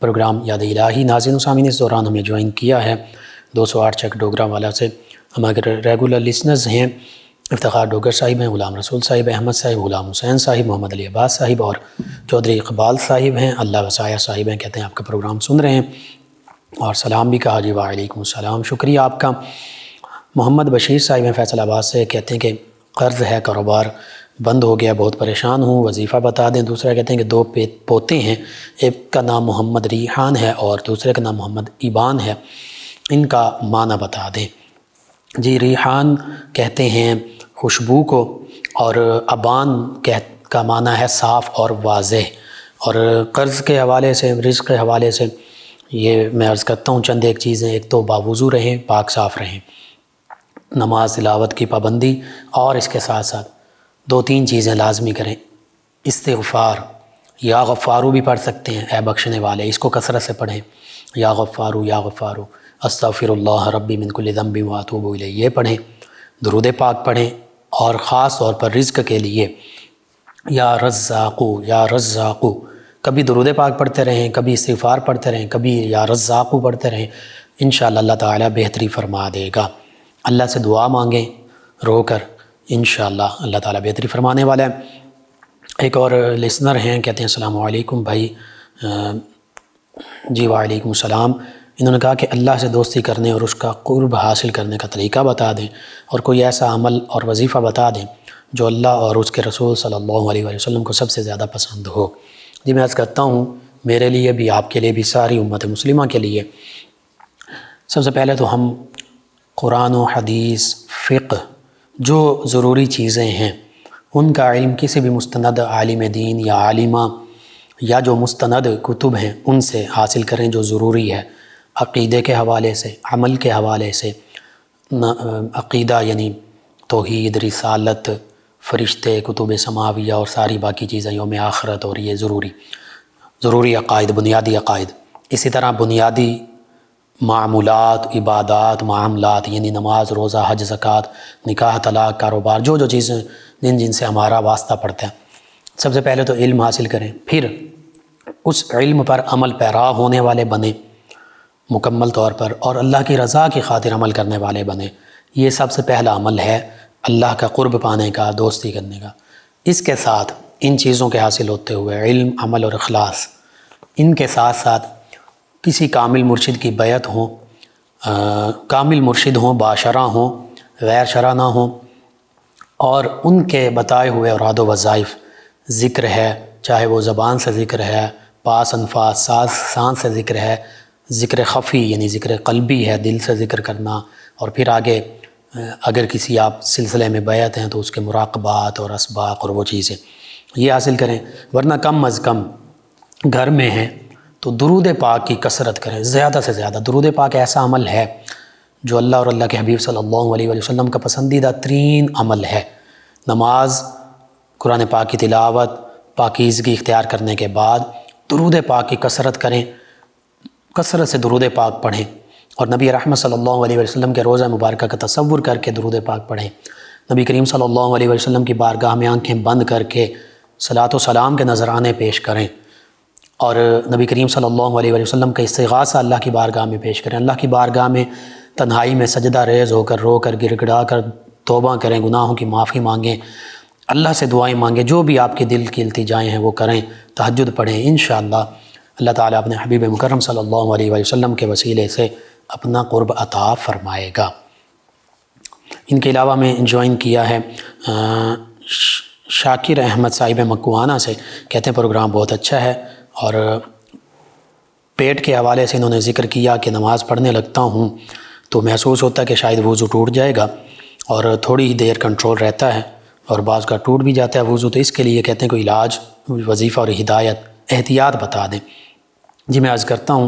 پروگرام یاد الہی۔ ناظرین و سامعین، اس دوران ہمیں جوائن کیا ہے 208 چک ڈوگرا والا سے ہم اگر ریگولر لسنرز ہیں، افتخار ڈوگر صاحب ہیں، غلام رسول صاحب، احمد صاحب، غلام حسین صاحب، محمد علی عباس صاحب اور چودھری اقبال صاحب ہیں، اللہ وسایہ صاحب ہیں، کہتے ہیں آپ کا پروگرام سن رہے ہیں اور سلام بھی کہا جی، وعلیکم السلام، شکریہ آپ کا۔ محمد بشیر صاحب ہیں فیصل آباد سے، کہتے ہیں کہ قرض ہے، کاروبار بند ہو گیا، بہت پریشان ہوں، وظیفہ بتا دیں۔ دوسرا کہتے ہیں کہ 2 پوتے ہیں، ایک کا نام محمد ریحان ہے اور دوسرے کا نام محمد ایبان ہے، ان کا معنی بتا دیں۔ جی ریحان کہتے ہیں خوشبو کو، اور ابان کا معنی ہے صاف اور واضح۔ اور قرض کے حوالے سے، رزق کے حوالے سے یہ میں عرض کرتا ہوں چند ایک چیزیں، ایک تو باوضو رہیں، پاک صاف رہیں، نماز تلاوت کی پابندی، اور اس کے ساتھ ساتھ 2-3 چیزیں لازمی کریں۔ استغفار، یا غفارو بھی پڑھ سکتے ہیں، اے بخشنے والے، اس کو کثرت سے پڑھیں، یا غفارو یا غفارو، استغفر اللہ ربی من کل ذنب واتوب الیہ، یہ پڑھیں، درود پاک پڑھیں، اور خاص طور پر رزق کے لیے یا رزاقو یا رزاقو کبھی درود پاک پڑھتے رہیں، کبھی استغفار پڑھتے رہیں، کبھی یا رزاقو پڑھتے رہیں، انشاءاللہ اللہ تعالیٰ بہتری فرما دے گا۔ اللہ سے دعا مانگیں رو کر، انشاءاللہ اللہ تعالیٰ بہتری فرمانے والا ہے۔ ایک اور لسنر ہیں، کہتے ہیں السلام علیکم بھائی۔ جی وعلیکم السلام۔ انہوں نے کہا کہ اللہ سے دوستی کرنے اور اس کا قرب حاصل کرنے کا طریقہ بتا دیں، اور کوئی ایسا عمل اور وظیفہ بتا دیں جو اللہ اور اس کے رسول صلی اللہ علیہ وآلہ وسلم کو سب سے زیادہ پسند ہو۔ جی میں عرض کرتا ہوں، میرے لیے بھی، آپ کے لیے بھی، ساری امت مسلمہ کے لیے، سب سے پہلے تو ہم قرآن و حدیث، فقہ، جو ضروری چیزیں ہیں ان کا علم کسی بھی مستند عالم دین یا عالمہ یا جو مستند کتب ہیں ان سے حاصل کریں جو ضروری ہے، عقیدے کے حوالے سے، عمل کے حوالے سے، عقیدہ یعنی توحید، رسالت، فرشتے، کتب سماویہ اور ساری باقی چیزیں، یوم آخرت، اور یہ ضروری عقائد، بنیادی عقائد۔ اسی طرح بنیادی معمولات، عبادات، معاملات، یعنی نماز، روزہ، حج، زکوٰۃ، نکاح، طلاق، کاروبار، جو چیزیں جن سے ہمارا واسطہ پڑتا ہے، سب سے پہلے تو علم حاصل کریں، پھر اس علم پر عمل پیرا ہونے والے بنیں مکمل طور پر، اور اللہ کی رضا کی خاطر عمل کرنے والے بنیں۔ یہ سب سے پہلا عمل ہے اللہ کا قرب پانے کا، دوستی کرنے کا۔ اس کے ساتھ ان چیزوں کے حاصل ہوتے ہوئے علم، عمل اور اخلاص، ان کے ساتھ ساتھ کسی کامل مرشد کی بیعت ہوں، کامل مرشد ہوں، باشرع ہوں، غیر شرع نہ ہوں، اور ان کے بتائے ہوئے اوراد و وظائف، ذکر ہے، چاہے وہ زبان سے ذکر ہے، پاس انفاس، سانس سے ذکر ہے، ذکر خفی یعنی ذکر قلبی ہے، دل سے ذکر کرنا، اور پھر آگے اگر کسی آپ سلسلے میں بیعت ہیں تو اس کے مراقبات اور اسباق اور وہ چیزیں یہ حاصل کریں۔ ورنہ کم از کم گھر میں ہیں تو درود پاک کی کثرت کریں، زیادہ سے زیادہ۔ درود پاک ایسا عمل ہے جو اللہ اور اللہ کے حبیب صلی اللہ علیہ وآلہ وسلم کا پسندیدہ ترین عمل ہے۔ نماز، قرآن پاک کی تلاوت، پاکیزگی اختیار کرنے کے بعد درود پاک کی کثرت کریں، کثرت سے درود پاک پڑھیں، اور نبی رحمت صلی اللہ علیہ وسلم کے روضہ مبارکہ کا تصور کر کے درود پاک پڑھیں۔ نبی کریم صلی اللہ علیہ وسلم کی بارگاہ میں آنکھیں بند کر کے صلاۃ و سلام کے نذرانے پیش کریں، اور نبی کریم صلی اللہ علیہ وسلم کا استغاثہ اللہ کی بارگاہ میں پیش کریں۔ اللہ کی بارگاہ میں تنہائی میں سجدہ ریز ہو کر، رو کر، گر گڑا کر توبہ کریں، گناہوں کی معافی مانگیں، اللہ سے دعائیں مانگیں، جو بھی آپ کے دل کی التجائیں ہیں وہ کریں، تہجد پڑھیں۔ انشاءاللہ اللہ تعالیٰ اپنے حبیب مکرم صلی اللہ علیہ وسلم کے وسیلے سے اپنا قرب عطا فرمائے گا۔ ان کے علاوہ میں جوائن کیا ہے شاکر احمد صاحب مکوانہ سے، کہتے ہیں پروگرام بہت اچھا ہے، اور پیٹ کے حوالے سے انہوں نے ذکر کیا کہ نماز پڑھنے لگتا ہوں تو محسوس ہوتا ہے کہ شاید وضو ٹوٹ جائے گا، اور تھوڑی ہی دیر کنٹرول رہتا ہے، اور بعض کا ٹوٹ بھی جاتا ہے وضو۔ تو اس کے لیے کہتے ہیں کوئی علاج، وظیفہ اور ہدایت، احتیاط بتا دیں۔ جی میں عرض کرتا ہوں،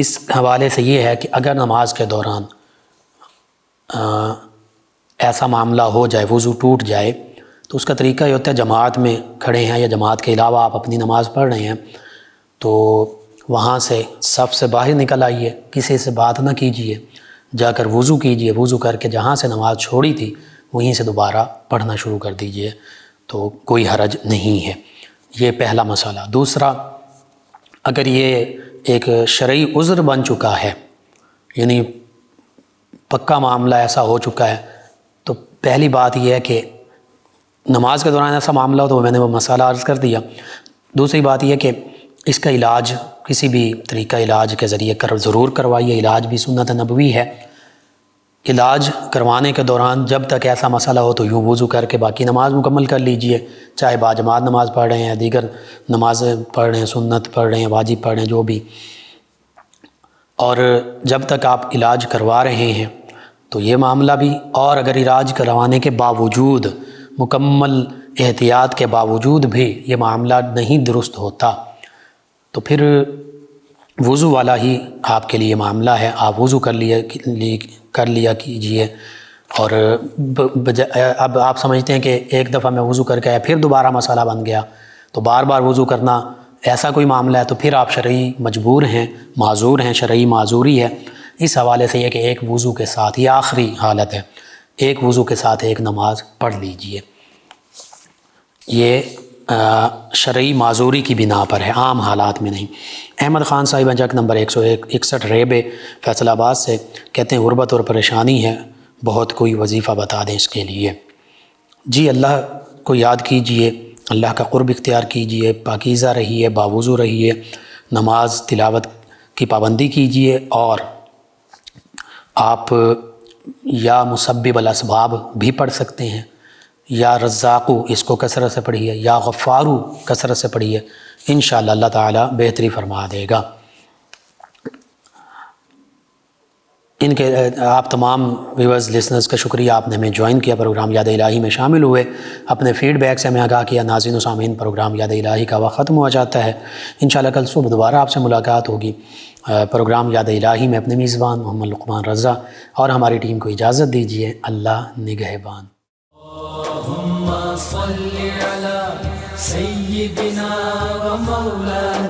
اس حوالے سے یہ ہے کہ اگر نماز کے دوران ایسا معاملہ ہو جائے، وضو ٹوٹ جائے، تو اس کا طریقہ یہ ہوتا ہے، جماعت میں کھڑے ہیں یا جماعت کے علاوہ آپ اپنی نماز پڑھ رہے ہیں تو وہاں سے صف سے باہر نکل آئیے، کسی سے بات نہ کیجیے، جا کر وضو کیجیے، وضو کر کے جہاں سے نماز چھوڑی تھی وہیں سے دوبارہ پڑھنا شروع کر دیجیے، تو کوئی حرج نہیں ہے۔ یہ پہلا مسئلہ۔ دوسرا، اگر یہ ایک شرعی عذر بن چکا ہے، یعنی پکا معاملہ ایسا ہو چکا ہے، تو پہلی بات یہ ہے کہ نماز کے دوران ایسا معاملہ ہو تو میں نے وہ مسئلہ عرض کر دیا۔ دوسری بات یہ کہ اس کا علاج کسی بھی طریقہ علاج کے ذریعے ضرور کروائیے، علاج بھی سنت نبوی ہے۔ علاج کروانے کے دوران جب تک ایسا مسئلہ ہو تو یوں وضو کر کے باقی نماز مکمل کر لیجئے، چاہے باجماعت نماز پڑھ رہے ہیں، دیگر نمازیں پڑھ رہے ہیں، سنت پڑھ رہے ہیں، واجب پڑھ رہے ہیں، جو بھی، اور جب تک آپ علاج کروا رہے ہیں تو یہ معاملہ بھی، اور اگر علاج کروانے کے باوجود، مکمل احتیاط کے باوجود بھی یہ معاملہ نہیں درست ہوتا تو پھر وضو والا ہی آپ کے لیے معاملہ ہے، آپ وضو کر لیا کیجئے۔ اور اب آپ سمجھتے ہیں کہ ایک دفعہ میں وضو کر کے آیا پھر دوبارہ مسئلہ بن گیا، تو بار بار وضو کرنا ایسا کوئی معاملہ ہے تو پھر آپ شرعی مجبور ہیں، معذور ہیں، شرعی معذوری ہے۔ اس حوالے سے یہ کہ ایک وضو کے ساتھ، یہ آخری حالت ہے، ایک وضو کے ساتھ ایک نماز پڑھ لیجئے۔ یہ شرعی معذوری کی بنا پر ہے، عام حالات میں نہیں۔ احمد خان صاحب جک نمبر 161 ریبے فیصل آباد سے کہتے ہیں غربت اور پریشانی ہے بہت، کوئی وظیفہ بتا دیں اس کے لیے۔ جی اللہ کو یاد کیجئے، اللہ کا قرب اختیار کیجئے، پاکیزہ رہیے، باوضو رہیے، نماز تلاوت کی پابندی کیجئے، اور آپ یا مسبب الاسباب بھی پڑھ سکتے ہیں، یا رزاقو اس کو کثرت سے پڑھیے، یا غفارو کثرت سے پڑھیے، انشاءاللہ اللہ تعالیٰ بہتری فرما دے گا۔ ان کے آپ تمام ویورز لسنرز کا شکریہ، آپ نے ہمیں جوائن کیا، پروگرام یاد الہی میں شامل ہوئے، اپنے فیڈ بیک سے ہمیں آگاہ کیا۔ ناظرین و سامعین، پروگرام یاد الہی کا وقت ختم ہو جاتا ہے، انشاءاللہ کل صبح دوبارہ آپ سے ملاقات ہوگی۔ پروگرام یاد الہی میں اپنے میزبان محمد لقمان رضا اور ہماری ٹیم کو اجازت دیجیے۔ اللہ نگہبان۔ اللہم صلی علی سیدنا و مولانا